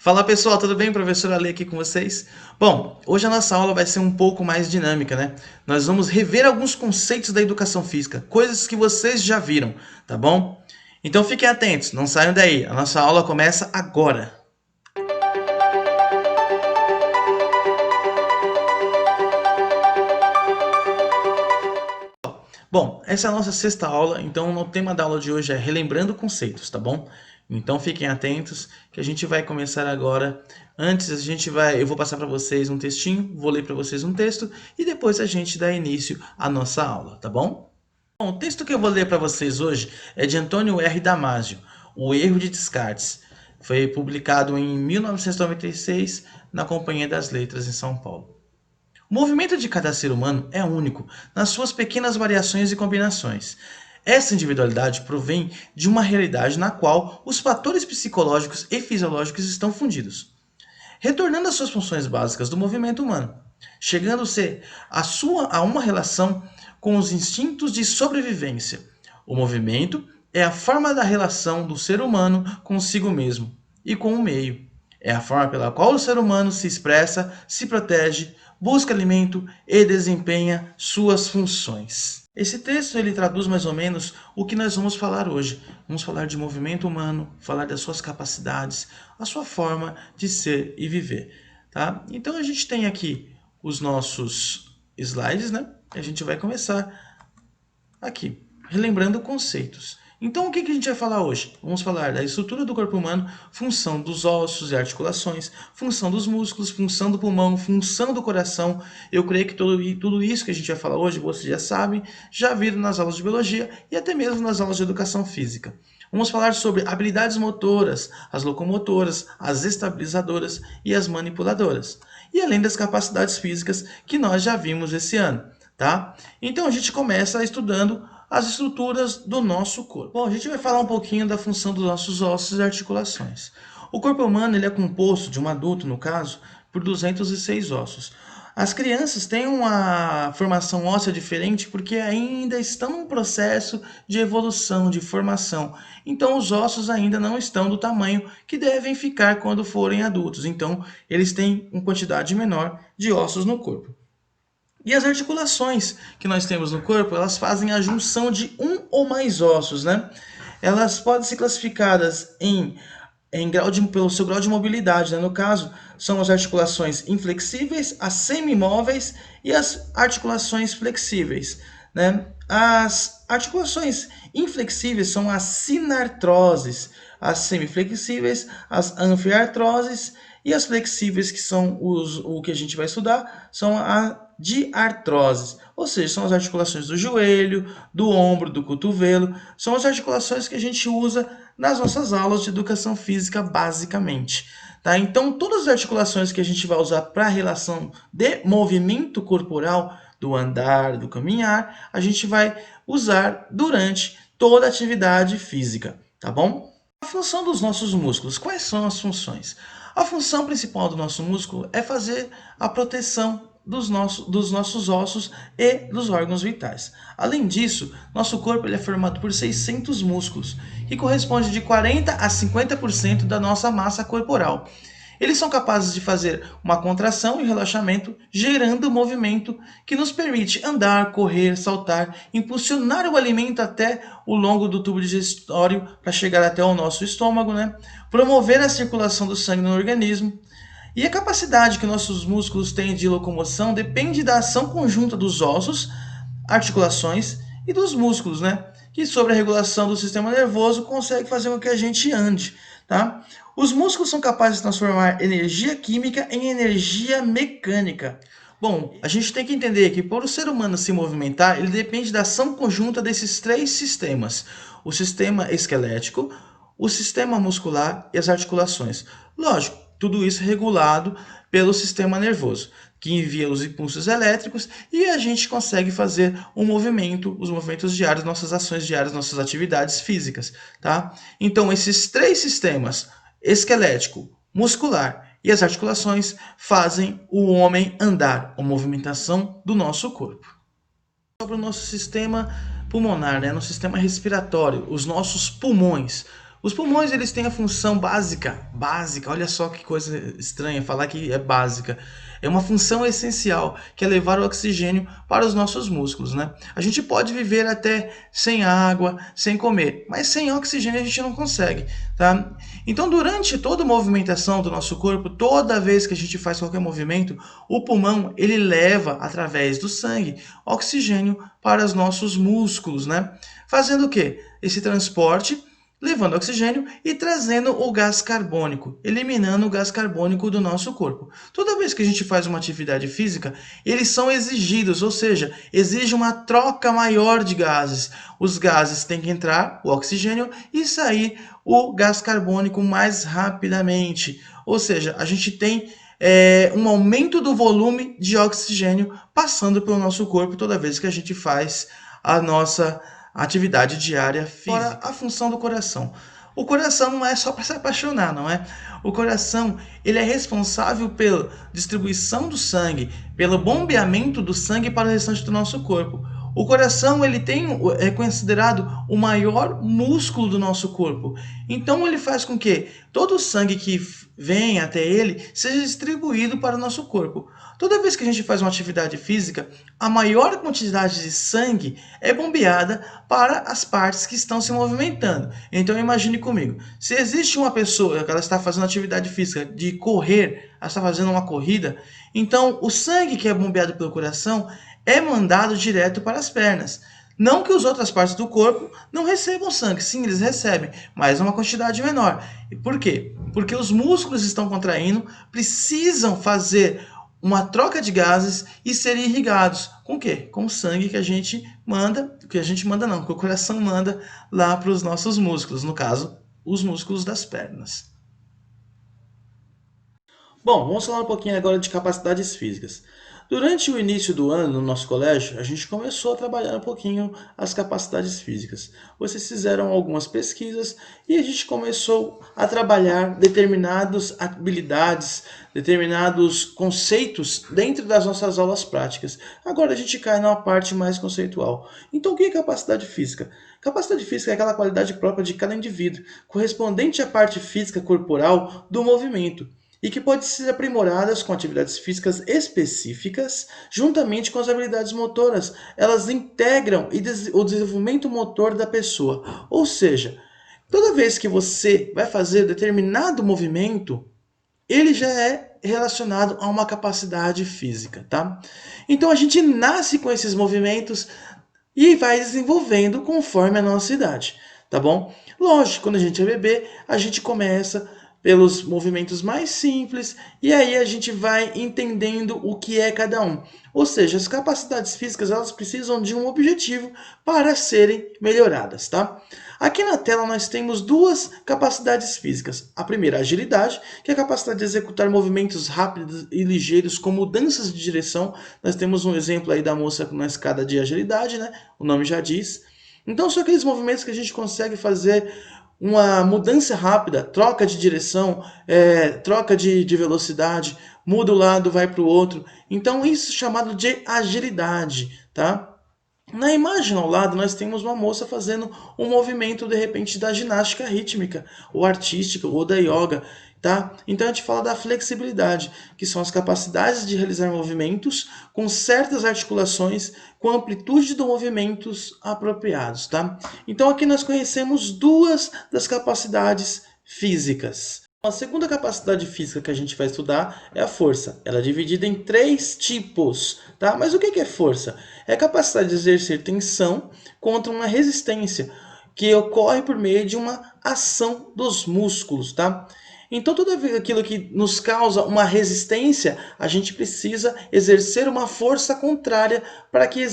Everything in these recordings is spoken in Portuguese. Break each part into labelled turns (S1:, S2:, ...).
S1: Fala pessoal, tudo bem? Professor Ale aqui com vocês. Bom, hoje a nossa aula vai ser um pouco mais dinâmica, né? Nós vamos rever alguns conceitos da educação física, coisas que vocês já viram, tá bom? Então fiquem atentos, não saiam daí, a nossa aula começa agora. Bom, essa é a nossa sexta aula, então o tema da aula de hoje é relembrando conceitos, tá bom? Então fiquem atentos que a gente vai começar agora. Antes eu vou passar para vocês um textinho, vou ler para vocês um texto e depois a gente dá início à nossa aula, tá bom? Bom, o texto que eu vou ler para vocês hoje é de Antônio R. Damasio, O Erro de Descartes. Foi publicado em 1996 na Companhia das Letras em São Paulo. O movimento de cada ser humano é único nas suas pequenas variações e combinações. Essa individualidade provém de uma realidade na qual os fatores psicológicos e fisiológicos estão fundidos, retornando às suas funções básicas do movimento humano, chegando-se a uma relação com os instintos de sobrevivência. O movimento é a forma da relação do ser humano consigo mesmo e com o meio. É a forma pela qual o ser humano se expressa, se protege, busca alimento e desempenha suas funções. Esse texto ele traduz mais ou menos o que nós vamos falar hoje. Vamos falar de movimento humano, falar das suas capacidades, a sua forma de ser e viver. Tá? Então a gente tem aqui os nossos slides, né? A gente vai começar aqui, relembrando conceitos. Então, o que a gente vai falar hoje? Vamos falar da estrutura do corpo humano, função dos ossos e articulações, função dos músculos, função do pulmão, função do coração. Eu creio que tudo isso que a gente vai falar hoje, vocês já sabem, já viram nas aulas de biologia e até mesmo nas aulas de educação física. Vamos falar sobre habilidades motoras, as locomotoras, as estabilizadoras e as manipuladoras. E além das capacidades físicas que nós já vimos esse ano, tá? Então, a gente começa estudando as estruturas do nosso corpo. Bom, a gente vai falar um pouquinho da função dos nossos ossos e articulações. O corpo humano ele é composto, de um adulto no caso, por 206 ossos. As crianças têm uma formação óssea diferente porque ainda estão num processo de evolução, de formação. Então os ossos ainda não estão do tamanho que devem ficar quando forem adultos. Então eles têm uma quantidade menor de ossos no corpo. E as articulações que nós temos no corpo, elas fazem a junção de um ou mais ossos, né? Elas podem ser classificadas pelo seu grau de mobilidade, né? No caso, são as articulações inflexíveis, as semimóveis e as articulações flexíveis, né? As articulações inflexíveis são as sinartroses, as semiflexíveis, as anfiartroses e as flexíveis, que são o que a gente vai estudar, são a diartroses, ou seja, são as articulações do joelho, do ombro, do cotovelo, são as articulações que a gente usa nas nossas aulas de educação física basicamente. Tá? Então, todas as articulações que a gente vai usar para a relação de movimento corporal, do andar, do caminhar, a gente vai usar durante toda a atividade física, tá bom? A função dos nossos músculos, quais são as funções? A função principal do nosso músculo é fazer a proteção dos nossos ossos e dos órgãos vitais. Além disso, nosso corpo ele é formado por 600 músculos, que corresponde de 40 a 50% da nossa massa corporal. Eles são capazes de fazer uma contração e relaxamento, gerando movimento que nos permite andar, correr, saltar, impulsionar o alimento até o longo do tubo digestório para chegar até o nosso estômago, né? Promover a circulação do sangue no organismo. E a capacidade que nossos músculos têm de locomoção depende da ação conjunta dos ossos, articulações e dos músculos, né? Que sobre a regulação do sistema nervoso consegue fazer com que a gente ande, tá? Os músculos são capazes de transformar energia química em energia mecânica. Bom, a gente tem que entender que para o ser humano se movimentar, ele depende da ação conjunta desses três sistemas. O sistema esquelético, o sistema muscular e as articulações. Lógico, tudo isso regulado pelo sistema nervoso, que envia os impulsos elétricos e a gente consegue fazer um movimento, os movimentos diários, nossas ações diárias, nossas atividades físicas, tá? Então, esses três sistemas, esquelético, muscular e as articulações, fazem o homem andar, a movimentação do nosso corpo. Sobre o nosso sistema pulmonar, né? No sistema respiratório, os nossos pulmões. Os pulmões, eles têm a função básica, olha só que coisa estranha falar que é básica. É uma função essencial, que é levar o oxigênio para os nossos músculos, né? A gente pode viver até sem água, sem comer, mas sem oxigênio a gente não consegue, tá? Então, durante toda a movimentação do nosso corpo, toda vez que a gente faz qualquer movimento, o pulmão, ele leva, através do sangue, oxigênio para os nossos músculos, né? Fazendo o quê? Esse transporte, levando oxigênio e trazendo o gás carbônico, eliminando o gás carbônico do nosso corpo. Toda vez que a gente faz uma atividade física, eles são exigidos, ou seja, exige uma troca maior de gases. Os gases têm que entrar, o oxigênio, e sair o gás carbônico mais rapidamente. Ou seja, a gente tem um aumento do volume de oxigênio passando pelo nosso corpo toda vez que a gente faz a nossa atividade diária física. Agora, a função do coração. O coração não é só para se apaixonar, não é? O coração, ele é responsável pela distribuição do sangue, pelo bombeamento do sangue para o restante do nosso corpo. O coração, ele é considerado o maior músculo do nosso corpo. Então ele faz com que todo o sangue que vem até ele seja distribuído para o nosso corpo. Toda vez que a gente faz uma atividade física, a maior quantidade de sangue é bombeada para as partes que estão se movimentando. Então imagine comigo, se existe uma pessoa que ela está fazendo atividade física de correr, ela está fazendo uma corrida, então o sangue que é bombeado pelo coração é mandado direto para as pernas. Não que as outras partes do corpo não recebam sangue, sim, eles recebem, mas uma quantidade menor. E por quê? Porque os músculos estão contraindo, precisam fazer uma troca de gases e serem irrigados. Com o quê? Com o sangue que a gente manda, que o coração manda lá para os nossos músculos, no caso, os músculos das pernas. Bom, vamos falar um pouquinho agora de capacidades físicas. Durante o início do ano, no nosso colégio, a gente começou a trabalhar um pouquinho as capacidades físicas. Vocês fizeram algumas pesquisas e a gente começou a trabalhar determinadas habilidades, determinados conceitos dentro das nossas aulas práticas. Agora a gente cai numa parte mais conceitual. Então, o que é capacidade física? Capacidade física é aquela qualidade própria de cada indivíduo, correspondente à parte física corporal do movimento, e que pode ser aprimoradas com atividades físicas específicas, juntamente com as habilidades motoras. Elas integram o desenvolvimento motor da pessoa. Ou seja, toda vez que você vai fazer determinado movimento, ele já é relacionado a uma capacidade física, tá? Então a gente nasce com esses movimentos e vai desenvolvendo conforme a nossa idade, tá bom? Lógico, quando a gente é bebê, a gente começa pelos movimentos mais simples e aí a gente vai entendendo o que é cada um. Ou seja, as capacidades físicas, elas precisam de um objetivo para serem melhoradas, tá? Aqui na tela nós temos duas capacidades físicas. A primeira, a agilidade, que é a capacidade de executar movimentos rápidos e ligeiros com mudanças de direção. Nós temos um exemplo aí da moça na escada de agilidade, né? O nome já diz. Então são aqueles movimentos que a gente consegue fazer uma mudança rápida, troca de direção, troca de velocidade, muda o lado, vai para o outro. Então isso é chamado de agilidade, tá? Na imagem ao lado nós temos uma moça fazendo um movimento de repente da ginástica rítmica, ou artística, ou da yoga, tá? Então a gente fala da flexibilidade, que são as capacidades de realizar movimentos com certas articulações, com amplitude de movimentos apropriados, tá? Então aqui nós conhecemos duas das capacidades físicas. A segunda capacidade física que a gente vai estudar é a força. Ela é dividida em 3 tipos, tá? Mas o que é força? É a capacidade de exercer tensão contra uma resistência que ocorre por meio de uma ação dos músculos, tá? Então, tudo aquilo que nos causa uma resistência, a gente precisa exercer uma força contrária para que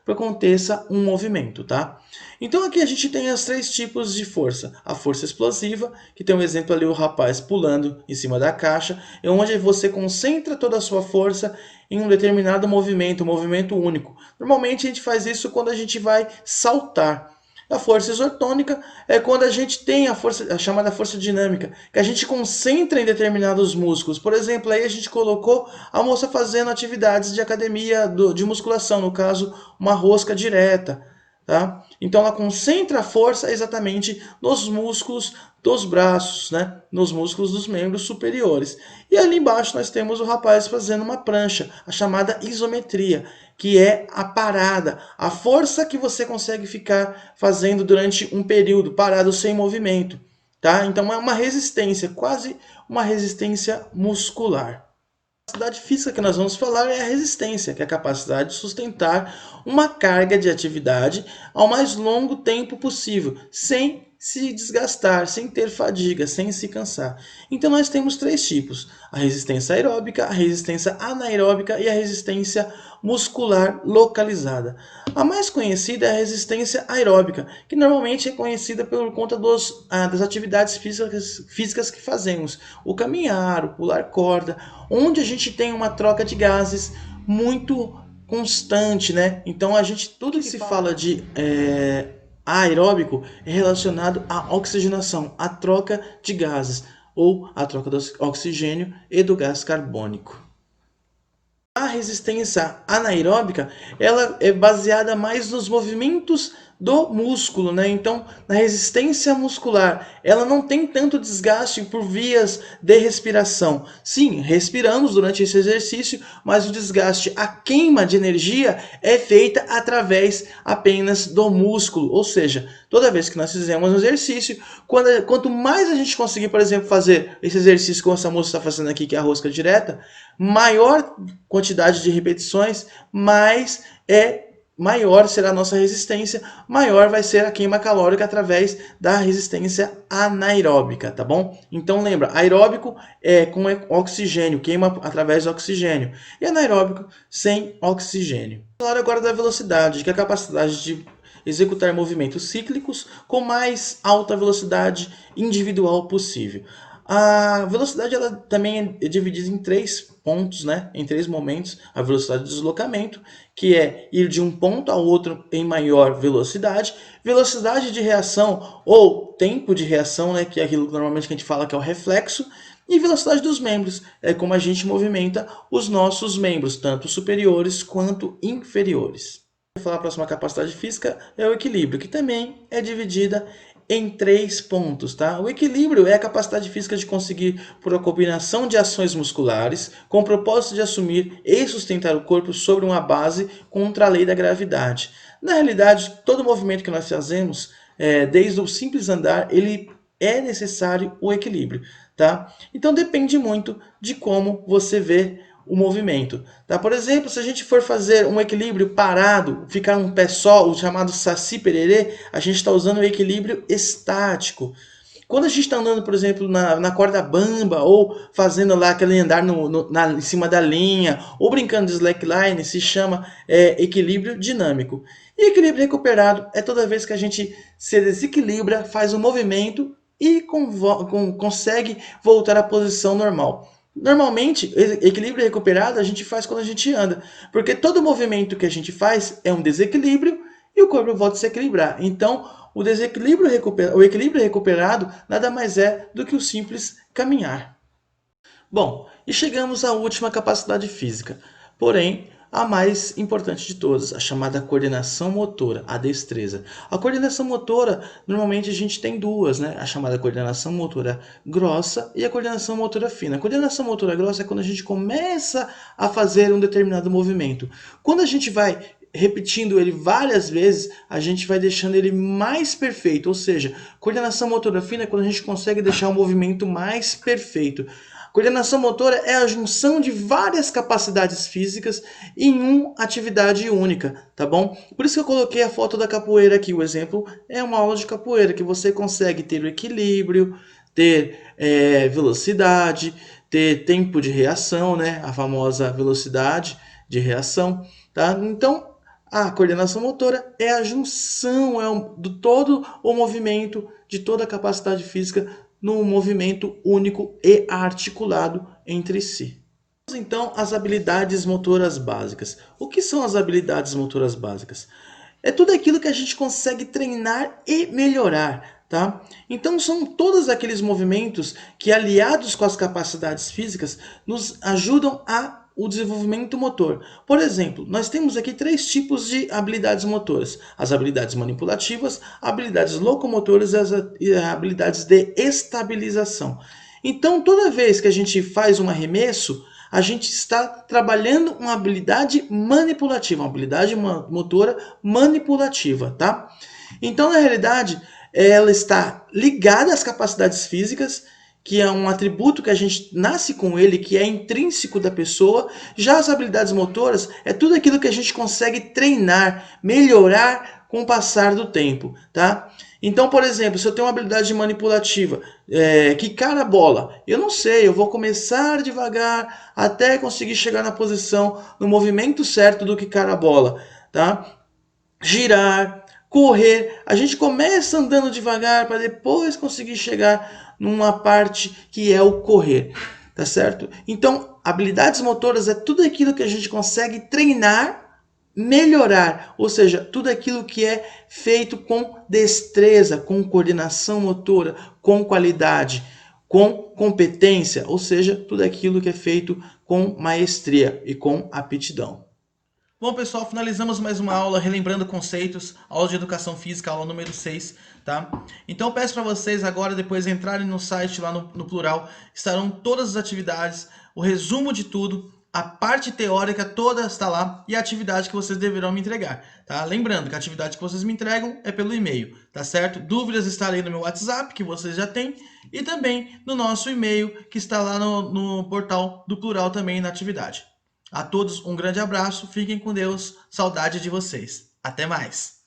S1: aconteça um movimento, tá? Então, aqui a gente tem os 3 tipos de força. A força explosiva, que tem um exemplo ali, o rapaz pulando em cima da caixa, é onde você concentra toda a sua força em um determinado movimento, um movimento único. Normalmente, a gente faz isso quando a gente vai saltar. A força isotônica é quando a gente tem a chamada força dinâmica, que a gente concentra em determinados músculos. Por exemplo, aí a gente colocou a moça fazendo atividades de academia de musculação, no caso, uma rosca direta. tá? Então ela concentra a força exatamente nos músculos dos braços, né? Nos músculos dos membros superiores. E ali embaixo nós temos o rapaz fazendo uma prancha, a chamada isometria, que é a parada, a força que você consegue ficar fazendo durante um período parado sem movimento, tá? Então é uma resistência, quase uma resistência muscular. A capacidade física que nós vamos falar é a resistência, que é a capacidade de sustentar uma carga de atividade ao mais longo tempo possível, sem se desgastar, sem ter fadiga, sem se cansar. Então nós temos três tipos: a resistência aeróbica, a resistência anaeróbica e a resistência muscular localizada. A mais conhecida é a resistência aeróbica, que normalmente é conhecida por conta das atividades físicas que fazemos, o caminhar, o pular corda, onde a gente tem uma troca de gases muito constante, né? Então tudo que se fala de aeróbico é relacionado à oxigenação, à troca de gases, ou à troca do oxigênio e do gás carbônico. A resistência anaeróbica, ela é baseada mais nos movimentos do músculo, né? Então, na resistência muscular, ela não tem tanto desgaste por vias de respiração. Sim, respiramos durante esse exercício, mas o desgaste, a queima de energia é feita através apenas do músculo. Ou seja, toda vez que nós fizemos um exercício, quanto mais a gente conseguir, por exemplo, fazer esse exercício que essa moça está fazendo aqui, que é a rosca direta, maior quantidade de repetições, maior será a nossa resistência, maior vai ser a queima calórica através da resistência anaeróbica, tá bom? Então lembra, aeróbico é com oxigênio, queima através do oxigênio, e anaeróbico sem oxigênio. Vou falar agora da velocidade, que é a capacidade de executar movimentos cíclicos com mais alta velocidade individual possível. A velocidade ela também é dividida em três pontos, né? Em três momentos. A velocidade de deslocamento, que é ir de um ponto ao outro em maior velocidade. Velocidade de reação ou tempo de reação, né? Que é aquilo que normalmente a gente fala que é o reflexo. E velocidade dos membros, é como a gente movimenta os nossos membros, tanto superiores quanto inferiores. Vou falar a próxima capacidade física é o equilíbrio, que também é dividida em três pontos, tá? O equilíbrio é a capacidade física de conseguir, por uma combinação de ações musculares, com o propósito de assumir e sustentar o corpo sobre uma base contra a lei da gravidade. Na realidade, todo movimento que nós fazemos, desde o simples andar, ele é necessário o equilíbrio, tá? Então depende muito de como você vê o movimento, tá? Por exemplo, se a gente for fazer um equilíbrio parado, ficar um pé só, o chamado saci pererê, a gente está usando o equilíbrio estático. Quando a gente está andando, por exemplo, na corda bamba, ou fazendo lá aquele andar em cima da linha, ou brincando de slackline, se chama equilíbrio dinâmico. E equilíbrio recuperado é toda vez que a gente se desequilibra, faz um movimento e consegue voltar à posição normal. Normalmente, equilíbrio recuperado a gente faz quando a gente anda, porque todo movimento que a gente faz é um desequilíbrio e o corpo volta a se equilibrar. Então, o equilíbrio recuperado nada mais é do que o simples caminhar. Bom, e chegamos à última capacidade física, porém a mais importante de todas, a chamada coordenação motora, a destreza. A coordenação motora, normalmente a gente tem duas, né? A chamada coordenação motora grossa e a coordenação motora fina. A coordenação motora grossa é quando a gente começa a fazer um determinado movimento. Quando a gente vai repetindo ele várias vezes, a gente vai deixando ele mais perfeito, ou seja, coordenação motora fina é quando a gente consegue deixar o movimento mais perfeito. Coordenação motora é a junção de várias capacidades físicas em uma atividade única, tá bom? Por isso que eu coloquei a foto da capoeira aqui. O exemplo é uma aula de capoeira, que você consegue ter o equilíbrio, ter velocidade, ter tempo de reação, né? A famosa velocidade de reação, tá? Então, a coordenação motora é a junção de todo o movimento, de toda a capacidade física num movimento único e articulado entre si. Então, as habilidades motoras básicas. O que são as habilidades motoras básicas? É tudo aquilo que a gente consegue treinar e melhorar, tá? Então são todos aqueles movimentos que, aliados com as capacidades físicas, nos ajudam a o desenvolvimento motor. Por exemplo, nós temos aqui 3 tipos de habilidades motoras: as habilidades manipulativas, habilidades locomotoras e as habilidades de estabilização. Então, toda vez que a gente faz um arremesso, a gente está trabalhando uma habilidade manipulativa, uma habilidade motora manipulativa, tá? Então, na realidade, ela está ligada às capacidades físicas, que é um atributo que a gente nasce com ele, que é intrínseco da pessoa. Já as habilidades motoras é tudo aquilo que a gente consegue treinar, melhorar com o passar do tempo, tá? Então, por exemplo, se eu tenho uma habilidade manipulativa, quicar a bola, eu não sei, eu vou começar devagar até conseguir chegar na posição, no movimento certo do quicar a bola, tá? Girar, correr, a gente começa andando devagar para depois conseguir chegar numa parte que é o correr, tá certo? Então, habilidades motoras é tudo aquilo que a gente consegue treinar, melhorar, ou seja, tudo aquilo que é feito com destreza, com coordenação motora, com qualidade, com competência, ou seja, tudo aquilo que é feito com maestria e com aptidão. Bom, pessoal, finalizamos mais uma aula relembrando conceitos, aula de educação física, aula número 6, tá? Então eu peço para vocês agora, depois entrarem no site lá no Plural, estarão todas as atividades, o resumo de tudo, a parte teórica toda está lá e a atividade que vocês deverão me entregar, tá? Lembrando que a atividade que vocês me entregam é pelo e-mail, tá certo? Dúvidas estarei no meu WhatsApp, que vocês já têm, e também no nosso e-mail, que está lá no portal do Plural também na atividade. A todos um grande abraço, fiquem com Deus, saudade de vocês. Até mais!